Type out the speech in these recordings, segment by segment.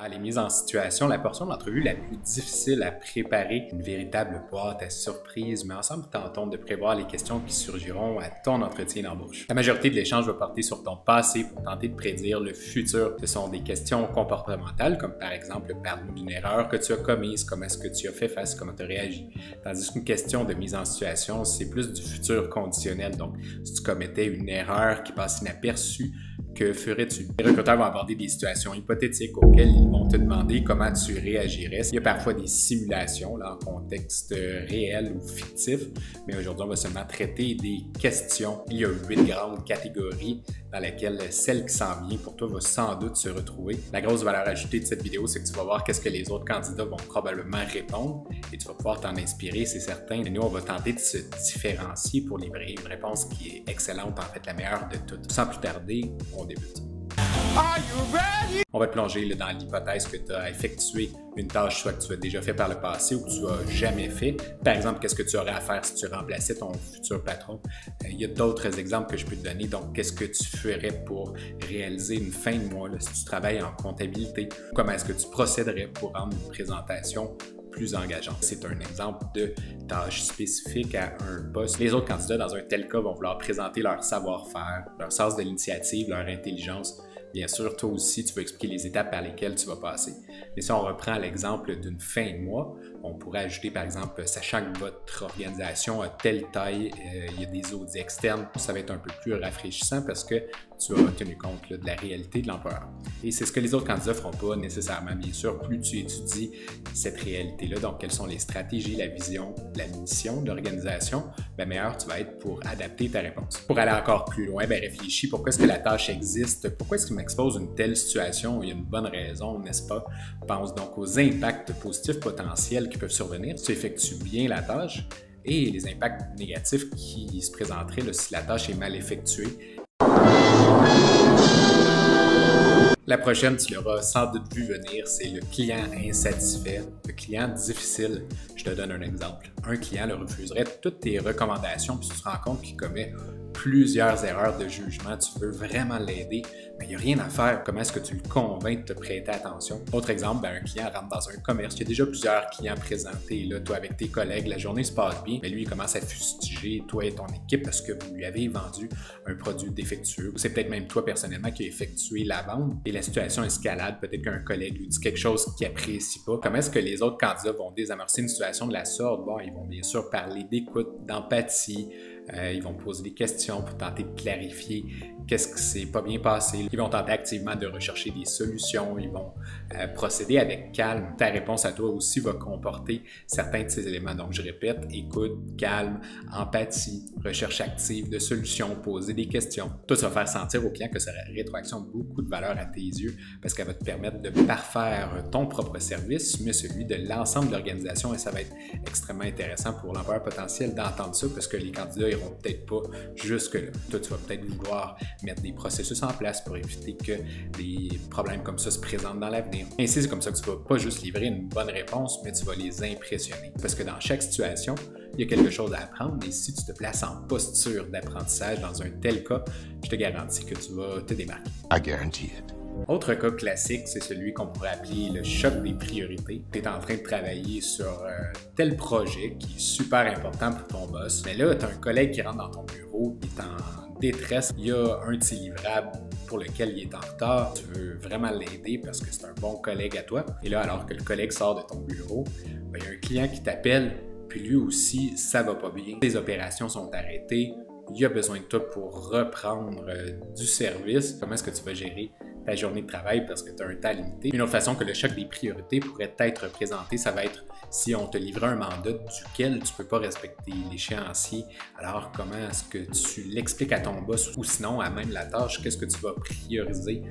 Dans les mises en situation, la portion de l'entrevue la plus difficile à préparer, une véritable boîte à surprise, mais ensemble tentons de prévoir les questions qui surgiront à ton entretien d'embauche. La majorité de l'échange va porter sur ton passé pour tenter de prédire le futur. Ce sont des questions comportementales, comme par exemple parle-nous d'une erreur que tu as commise, comment est-ce que tu as fait face, comment tu as réagi. Tandis qu'une question de mise en situation, c'est plus du futur conditionnel. Donc, si tu commettais une erreur qui passe inaperçue, que ferais-tu? Les recruteurs vont aborder des situations hypothétiques auxquelles ils vont te demander comment tu réagirais. Il y a parfois des simulations là, en contexte réel ou fictif, mais aujourd'hui, on va seulement traiter des questions. Il y a 8 grandes catégories dans lesquelles celle qui s'en vient pour toi va sans doute se retrouver. La grosse valeur ajoutée de cette vidéo, c'est que tu vas voir qu'est-ce que les autres candidats vont probablement répondre et tu vas pouvoir t'en inspirer, c'est certain. Et nous, on va tenter de se différencier pour livrer une réponse qui est excellente, en fait la meilleure de toutes. Sans plus tarder, on débute. On va te plonger là, dans l'hypothèse que tu as effectué une tâche soit que tu as déjà fait par le passé ou que tu n'as jamais fait. Par exemple, qu'est-ce que tu aurais à faire si tu remplaçais ton futur patron? Il y a d'autres exemples que je peux te donner. Donc, qu'est-ce que tu ferais pour réaliser une fin de mois là, si tu travailles en comptabilité? Comment est-ce que tu procéderais pour rendre une présentation plus engageante? C'est un exemple de tâche spécifique à un poste. Les autres candidats, dans un tel cas, vont vouloir présenter leur savoir-faire, leur sens de l'initiative, leur intelligence. Bien sûr, toi aussi, tu vas expliquer les étapes par lesquelles tu vas passer. Mais si on reprend l'exemple d'une fin de mois, on pourrait ajouter par exemple, sachant que votre organisation a telle taille, il y a des audits externes, ça va être un peu plus rafraîchissant parce que tu as tenu compte là, de la réalité de l'employeur. Et c'est ce que les autres candidats ne feront pas nécessairement. Bien sûr, plus tu étudies cette réalité-là, donc quelles sont les stratégies, la vision, la mission de l'organisation, meilleur tu vas être pour adapter ta réponse. Pour aller encore plus loin, réfléchis pourquoi est-ce que la tâche existe, pourquoi est-ce qu'il m'expose une telle situation où il y a une bonne raison, n'est-ce pas? Pense donc aux impacts positifs potentiels qui peuvent survenir si tu effectues bien la tâche et les impacts négatifs qui se présenteraient là, si la tâche est mal effectuée. La prochaine, tu l'auras sans doute vu venir, c'est le client insatisfait, le client difficile. Je te donne un exemple. Un client le refuserait toutes tes recommandations puis tu te rends compte qu'il commet plusieurs erreurs de jugement, tu veux vraiment l'aider, mais il n'y a rien à faire. Comment est-ce que tu le convaincs de te prêter attention? Autre exemple, un client rentre dans un commerce, il y a déjà plusieurs clients présentés, là, toi avec tes collègues, la journée se passe bien, mais lui il commence à fustiger toi et ton équipe parce que vous lui avez vendu un produit défectueux. C'est peut-être même toi personnellement qui as effectué la vente et la situation escalade, peut-être qu'un collègue lui dit quelque chose qu'il n'apprécie pas. Comment est-ce que les autres candidats vont désamorcer une situation de la sorte? Bon, ils vont bien sûr parler d'écoute, d'empathie, ils vont poser des questions pour tenter de clarifier qu'est-ce qui s'est pas bien passé. Ils vont tenter activement de rechercher des solutions. Ils vont procéder avec calme. Ta réponse à toi aussi va comporter certains de ces éléments. Donc, je répète, écoute, calme, empathie, recherche active de solutions, poser des questions. Tout ça va faire sentir au client que sa rétroaction a beaucoup de valeur à tes yeux parce qu'elle va te permettre de parfaire ton propre service, mais celui de l'ensemble de l'organisation et ça va être extrêmement intéressant pour l'employeur potentiel d'entendre ça parce que les candidats iront peut-être pas jusque-là. Toi, tu vas peut-être vouloir mettre des processus en place pour éviter que des problèmes comme ça se présentent dans l'avenir. Ainsi, c'est comme ça que tu vas pas juste livrer une bonne réponse, mais tu vas les impressionner. Parce que dans chaque situation, il y a quelque chose à apprendre et si tu te places en posture d'apprentissage dans un tel cas, je te garantis que tu vas te démarquer. I guarantee it. Autre cas classique, c'est celui qu'on pourrait appeler le choc des priorités. Tu es en train de travailler sur tel projet qui est super important pour ton boss, mais là, tu as un collègue qui rentre dans ton bureau, il est en détresse, il y a un de ses livrables pour lequel il est en retard, tu veux vraiment l'aider parce que c'est un bon collègue à toi. Et là, alors que le collègue sort de ton bureau, il y a un client qui t'appelle, puis lui aussi, ça va pas bien. Tes opérations sont arrêtées, il a besoin de toi pour reprendre du service. Comment est-ce que tu vas gérer ta journée de travail parce que tu as un temps limité? Une autre façon que le choc des priorités pourrait être présenté, ça va être si on te livrait un mandat duquel tu ne peux pas respecter l'échéancier. Alors, comment est-ce que tu l'expliques à ton boss ou sinon à même la tâche, qu'est-ce que tu vas prioriser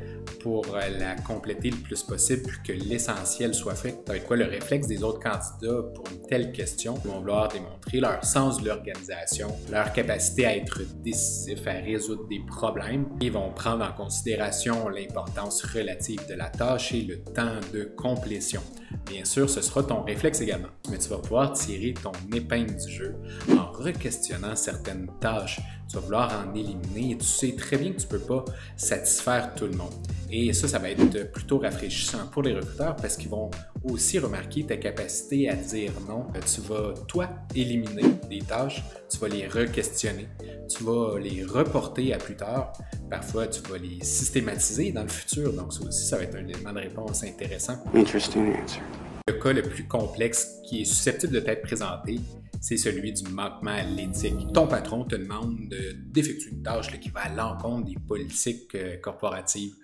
pour la compléter le plus possible puis que l'essentiel soit fait? Ça va être quoi le réflexe des autres candidats pour une telle question? Ils vont vouloir démontrer leur sens de l'organisation, leur capacité à être décisif, à résoudre des problèmes. Ils vont prendre en considération l'importance relative de la tâche et le temps de complétion. Bien sûr, ce sera ton réflexe également, mais tu vas pouvoir tirer ton épingle du jeu en re-questionnant certaines tâches tu vas vouloir en éliminer et tu sais très bien que tu ne peux pas satisfaire tout le monde. Et ça va être plutôt rafraîchissant pour les recruteurs parce qu'ils vont aussi remarquer ta capacité à dire non. Tu vas, toi, éliminer des tâches, tu vas les re-questionner, tu vas les reporter à plus tard. Parfois, tu vas les systématiser dans le futur. Donc, ça aussi, ça va être un élément de réponse intéressant. Interesting answer. Le cas le plus complexe qui est susceptible de t'être présenté, c'est celui du manquement à l'éthique. Ton patron te demande d'effectuer une tâche qui va à l'encontre des politiques corporatives.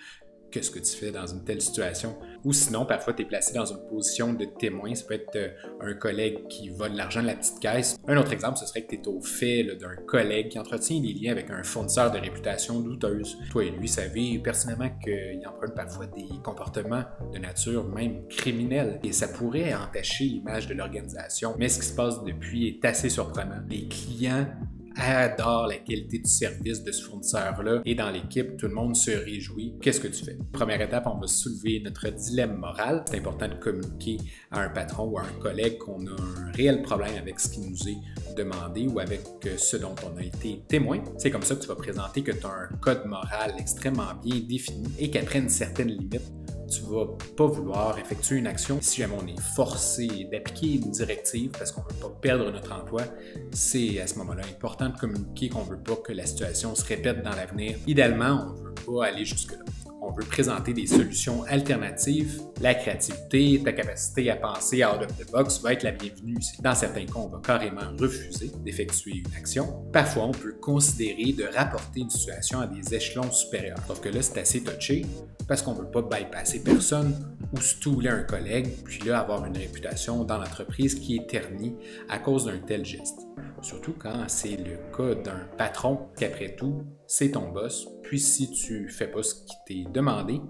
Qu'est-ce que tu fais dans une telle situation? Ou sinon, parfois, tu es placé dans une position de témoin. Ça peut être un collègue qui vole l'argent de la petite caisse. Un autre exemple, ce serait que tu es au fait d'un collègue qui entretient des liens avec un fournisseur de réputation douteuse. Toi et lui savez personnellement qu'il emprunte parfois des comportements de nature même criminelle. Et ça pourrait entacher l'image de l'organisation. Mais ce qui se passe depuis est assez surprenant. Les clients adore la qualité du service de ce fournisseur-là et dans l'équipe, tout le monde se réjouit. Qu'est-ce que tu fais? Première étape, on va soulever notre dilemme moral. C'est important de communiquer à un patron ou à un collègue qu'on a un réel problème avec ce qui nous est demandé ou avec ce dont on a été témoin. C'est comme ça que tu vas présenter que tu as un code moral extrêmement bien défini et qu'après une certaine limite, tu ne vas pas vouloir effectuer une action. Si jamais on est forcé d'appliquer une directive parce qu'on ne veut pas perdre notre emploi, c'est à ce moment-là important de communiquer qu'on ne veut pas que la situation se répète dans l'avenir. Idéalement, on ne veut pas aller jusque-là. On veut présenter des solutions alternatives. La créativité, ta capacité à penser out of the box va être la bienvenue. Dans certains cas, on va carrément refuser d'effectuer une action. Parfois, on peut considérer de rapporter une situation à des échelons supérieurs. Sauf que là, c'est assez touché parce qu'on ne veut pas bypasser personne ou stouler un collègue, puis là, avoir une réputation dans l'entreprise qui est ternie à cause d'un tel geste. Surtout quand c'est le cas d'un patron qu'après tout, c'est ton boss. Puis si tu fais pas ce qui t'est demandé,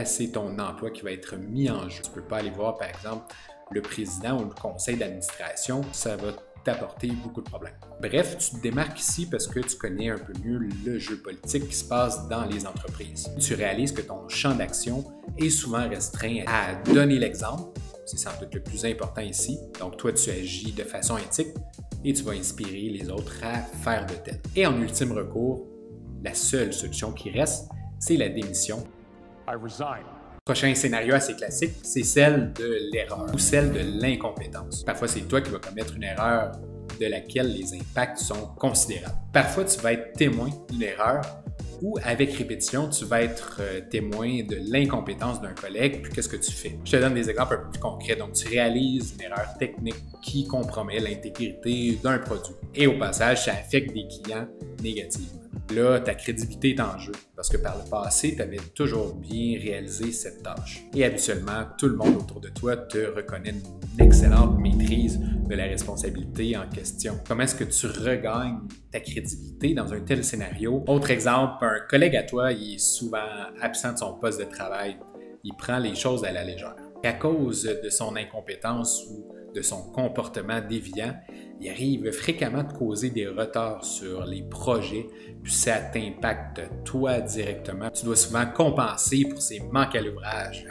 c'est ton emploi qui va être mis en jeu. Tu peux pas aller voir, par exemple, le président ou le conseil d'administration. Ça va t'apporter beaucoup de problèmes. Bref, tu te démarques ici parce que tu connais un peu mieux le jeu politique qui se passe dans les entreprises. Tu réalises que ton champ d'action est souvent restreint à donner l'exemple. C'est sans doute le plus important ici. Donc toi, tu agis de façon éthique et tu vas inspirer les autres à faire de tel. Et en ultime recours, la seule solution qui reste, c'est la démission. I resign. Prochain scénario assez classique, c'est celle de l'erreur ou celle de l'incompétence. Parfois, c'est toi qui vas commettre une erreur de laquelle les impacts sont considérables. Parfois, tu vas être témoin d'une erreur ou avec répétition, tu vas être témoin de l'incompétence d'un collègue, puis qu'est-ce que tu fais? Je te donne des exemples un peu plus concrets. Donc, tu réalises une erreur technique qui compromet l'intégrité d'un produit. Et au passage, ça affecte des clients négativement. Là, ta crédibilité est en jeu parce que par le passé, tu avais toujours bien réalisé cette tâche. Et habituellement, tout le monde autour de toi te reconnaît une excellente maîtrise de la responsabilité en question. Comment est-ce que tu regagnes ta crédibilité dans un tel scénario? Autre exemple, un collègue à toi, il est souvent absent de son poste de travail. Il prend les choses à la légère. Et à cause de son incompétence ou de son comportement déviant, il arrive fréquemment de causer des retards sur les projets, puis ça t'impacte toi directement. Tu dois souvent compenser pour ces manques à l'ouvrage.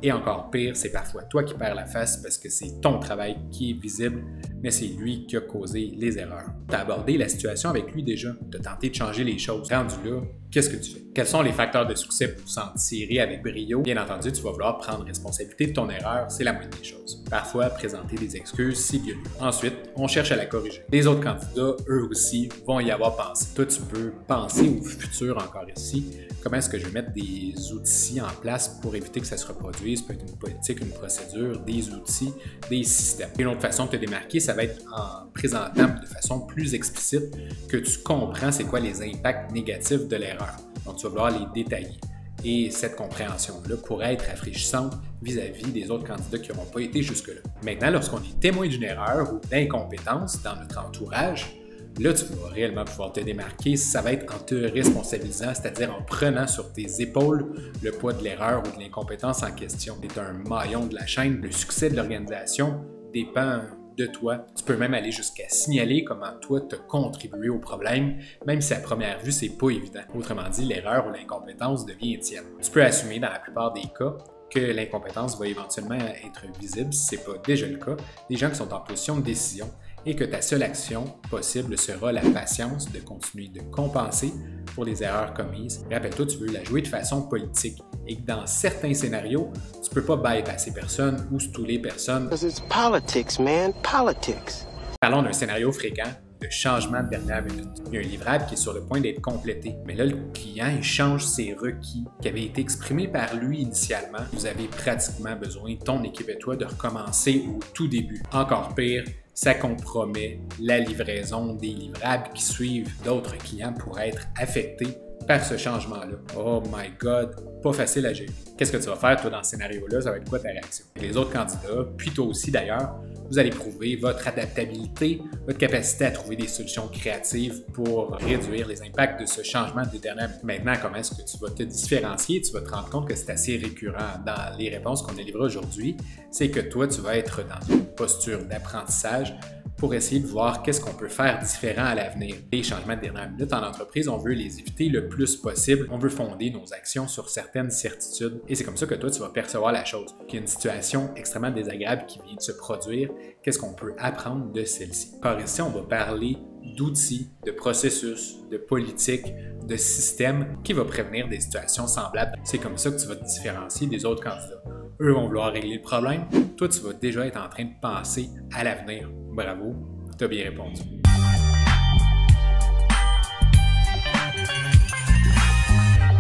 Et encore pire, c'est parfois toi qui perds la face parce que c'est ton travail qui est visible, mais c'est lui qui a causé les erreurs. Tu as abordé la situation avec lui déjà, tu as tenté de changer les choses. Rendu là, qu'est-ce que tu fais? Quels sont les facteurs de succès pour s'en tirer avec brio? Bien entendu, tu vas vouloir prendre responsabilité de ton erreur, c'est la moindre des choses. Parfois, présenter des excuses, c'est bien. Ensuite, on cherche à la corriger. Les autres candidats, eux aussi, vont y avoir pensé. Toi, tu peux penser au futur encore ici. Comment est-ce que je vais mettre des outils en place pour éviter que ça se reproduise? Ça peut être une politique, une procédure, des outils, des systèmes. Une autre façon de te démarquer, ça va être en présentant de façon plus explicite que tu comprends c'est quoi les impacts négatifs de l'erreur. Donc, tu vas vouloir les détailler. Et cette compréhension-là pourrait être rafraîchissante vis-à-vis des autres candidats qui n'auront pas été jusque-là. Maintenant, lorsqu'on est témoin d'une erreur ou d'incompétence dans notre entourage, là, tu vas réellement pouvoir te démarquer. Ça va être en te responsabilisant, c'est-à-dire en prenant sur tes épaules le poids de l'erreur ou de l'incompétence en question. Tu es un maillon de la chaîne. Le succès de l'organisation dépend de toi. Tu peux même aller jusqu'à signaler comment toi tu as contribué au problème, même si à première vue, c'est pas évident. Autrement dit, l'erreur ou l'incompétence devient tienne. Tu peux assumer dans la plupart des cas que l'incompétence va éventuellement être visible, si ce n'est pas déjà le cas, des gens qui sont en position de décision et que ta seule action possible sera la patience de continuer de compenser pour les erreurs commises. Rappelle-toi, tu veux la jouer de façon politique et que dans certains scénarios, tu ne peux pas bypasser personne ou stouler personne. Because it's politics, man, politics. Parlons d'un scénario fréquent de changement de dernière minute. Il y a un livrable qui est sur le point d'être complété, mais là, le client il change ses requis qui avaient été exprimés par lui initialement. Vous avez pratiquement besoin, ton équipe et toi, de recommencer au tout début. Encore pire, ça compromet la livraison des livrables qui suivent. D'autres clients pourraient être affectés par ce changement-là. Oh my God, pas facile à gérer. Qu'est-ce que tu vas faire, toi, dans ce scénario-là? Ça va être quoi ta réaction? Les autres candidats, puis toi aussi d'ailleurs, vous allez prouver votre adaptabilité, votre capacité à trouver des solutions créatives pour réduire les impacts de ce changement de dernière minute. Maintenant, comment est-ce que tu vas te différencier? Tu vas te rendre compte que c'est assez récurrent dans les réponses qu'on a livrées aujourd'hui. C'est que toi, tu vas être dans une posture d'apprentissage pour essayer de voir qu'est-ce qu'on peut faire différent à l'avenir. Les changements de dernière minute en entreprise, on veut les éviter le plus possible. On veut fonder nos actions sur certaines certitudes. Et c'est comme ça que toi, tu vas percevoir la chose. Qu'il y a une situation extrêmement désagréable qui vient de se produire, qu'est-ce qu'on peut apprendre de celle-ci? Par ici, on va parler d'outils, de processus, de politiques, de systèmes qui vont prévenir des situations semblables. C'est comme ça que tu vas te différencier des autres candidats. Eux vont vouloir régler le problème. Toi, tu vas déjà être en train de penser à l'avenir. Bravo, tu as bien répondu.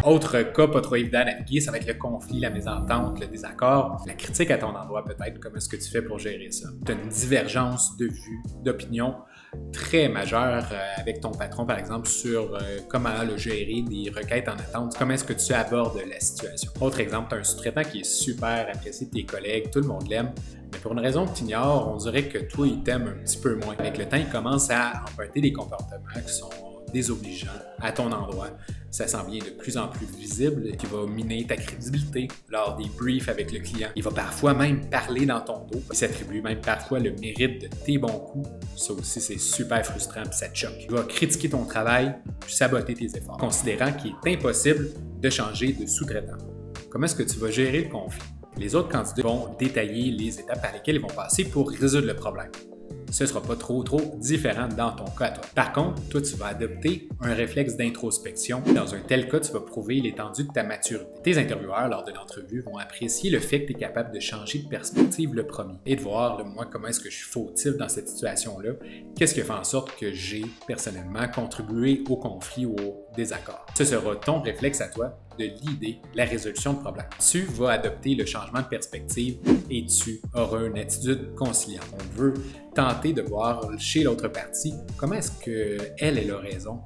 Autre cas pas trop évident à naviguer, ça va être le conflit, la mésentente, le désaccord, la critique à ton endroit peut-être, comment est-ce que tu fais pour gérer ça. Tu as une divergence de vues, d'opinion très majeure avec ton patron, par exemple, sur comment le gérer des requêtes en attente, comment est-ce que tu abordes la situation. Autre exemple, tu as un sous-traitant qui est super apprécié de tes collègues, tout le monde l'aime, mais pour une raison que tu ignores, on dirait que toi, il t'aime un petit peu moins. Avec le temps, il commence à emprunter des comportements qui sont désobligeants à ton endroit. Ça s'en vient de plus en plus visible et qui va miner ta crédibilité lors des briefs avec le client. Il va parfois même parler dans ton dos. Il s'attribue même parfois le mérite de tes bons coups. Ça aussi, c'est super frustrant et ça te choque. Il va critiquer ton travail puis saboter tes efforts, considérant qu'il est impossible de changer de sous-traitant. Comment est-ce que tu vas gérer le conflit? Les autres candidats vont détailler les étapes par lesquelles ils vont passer pour résoudre le problème. Ce ne sera pas trop différent dans ton cas à toi. Par contre, toi, tu vas adopter un réflexe d'introspection. Dans un tel cas, tu vas prouver l'étendue de ta maturité. Tes intervieweurs, lors de l'entrevue, vont apprécier le fait que tu es capable de changer de perspective le premier et de voir, moi, comment est-ce que je suis fautif dans cette situation-là. Qu'est-ce qui fait en sorte que j'ai, personnellement, contribué au conflit ou au désaccord. Ce sera ton réflexe à toi de l'idée, la résolution de problème. Tu vas adopter le changement de perspective et tu auras une attitude conciliante. On veut tenter de voir chez l'autre partie comment est-ce qu'elle a raison,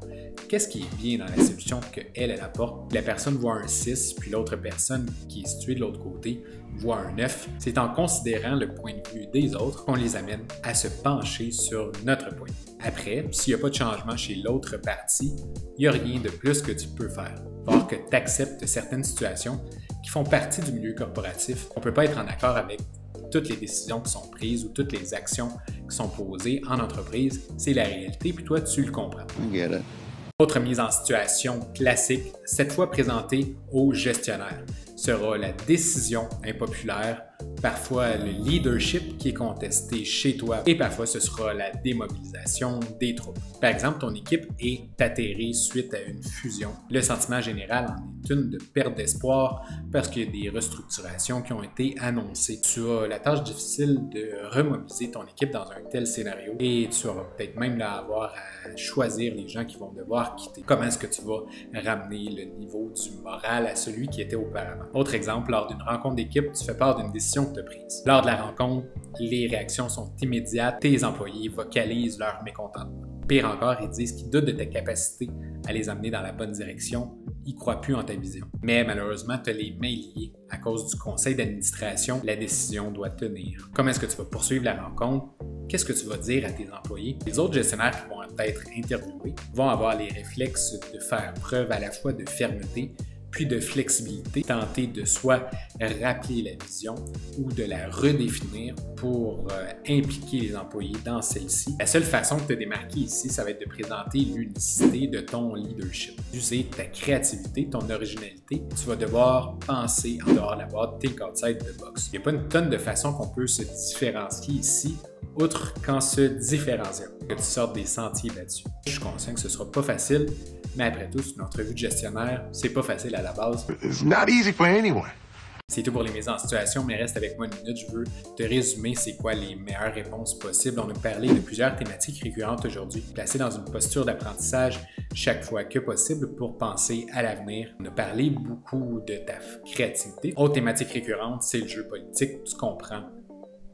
qu'est-ce qui est bien dans la solution qu'elle apporte. La personne voit un 6, puis l'autre personne qui est située de l'autre côté voit un 9. C'est en considérant le point de vue des autres qu'on les amène à se pencher sur notre point. Après, s'il n'y a pas de changement chez l'autre partie, il n'y a rien de plus que tu peux faire. Voir que tu acceptes certaines situations qui font partie du milieu corporatif. On ne peut pas être en accord avec toutes les décisions qui sont prises ou toutes les actions qui sont posées en entreprise. C'est la réalité, puis toi, tu le comprends. Autre mise en situation classique, cette fois présentée au gestionnaire, sera la décision impopulaire, parfois le leadership qui est contesté chez toi et parfois ce sera la démobilisation des troupes. Par exemple, ton équipe est atterrée suite à une fusion. Le sentiment général en est une de perte d'espoir parce qu'il y a des restructurations qui ont été annoncées. Tu as la tâche difficile de remobiliser ton équipe dans un tel scénario et tu auras peut-être même à avoir à choisir les gens qui vont devoir quitter. Comment est-ce que tu vas ramener le niveau du moral à celui qui était auparavant? Autre exemple, lors d'une rencontre d'équipe, tu fais part d'une décision que tu as prise. Lors de la rencontre, les réactions sont immédiates, tes employés vocalisent leur mécontentement. Pire encore, ils disent qu'ils doutent de ta capacité à les amener dans la bonne direction, ils ne croient plus en ta vision. Mais malheureusement, tu as les mains liées à cause du conseil d'administration, la décision doit tenir. Comment est-ce que tu vas poursuivre la rencontre? Qu'est-ce que tu vas dire à tes employés? Les autres gestionnaires qui vont être interviewés vont avoir les réflexes de faire preuve à la fois de fermeté puis de flexibilité, tenter de soit rappeler la vision ou de la redéfinir pour impliquer les employés dans celle-ci. La seule façon de te démarquer ici, ça va être de présenter l'unicité de ton leadership, d'user ta créativité, ton originalité. Tu vas devoir penser en dehors de la boîte, think outside the box. Il n'y a pas une tonne de façons qu'on peut se différencier ici, outre qu'en se différenciant, que tu sortes des sentiers battus. Je suis conscient que ce sera pas facile, mais après tout, c'est une entrevue de gestionnaire, c'est pas facile à la base. It's not easy for anyone. C'est tout pour les mises en situation, mais reste avec moi une minute, je veux te résumer c'est quoi les meilleures réponses possibles. On a parlé de plusieurs thématiques récurrentes aujourd'hui, placées dans une posture d'apprentissage chaque fois que possible pour penser à l'avenir. On a parlé beaucoup de ta créativité. Autre thématique récurrente, c'est le jeu politique, tu comprends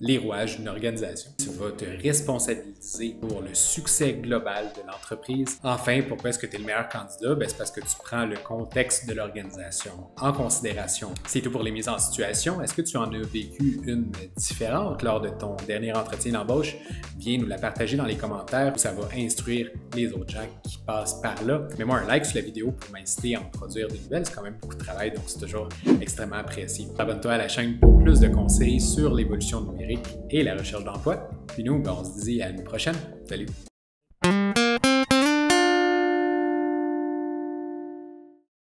les rouages d'une organisation. Tu vas te responsabiliser pour le succès global de l'entreprise. Enfin, pourquoi est-ce que tu es le meilleur candidat? C'est parce que tu prends le contexte de l'organisation en considération. C'est tout pour les mises en situation. Est-ce que tu en as vécu une différente lors de ton dernier entretien d'embauche? Viens nous la partager dans les commentaires. Ça va instruire les autres gens qui passent par là. Mets-moi un like sur la vidéo pour m'inciter à en produire des nouvelles. C'est quand même beaucoup de travail, donc c'est toujours extrêmement apprécié. Abonne-toi à la chaîne pour plus de conseils sur l'évolution numérique et la recherche d'emploi. Puis nous, on se dit à une prochaine. Salut!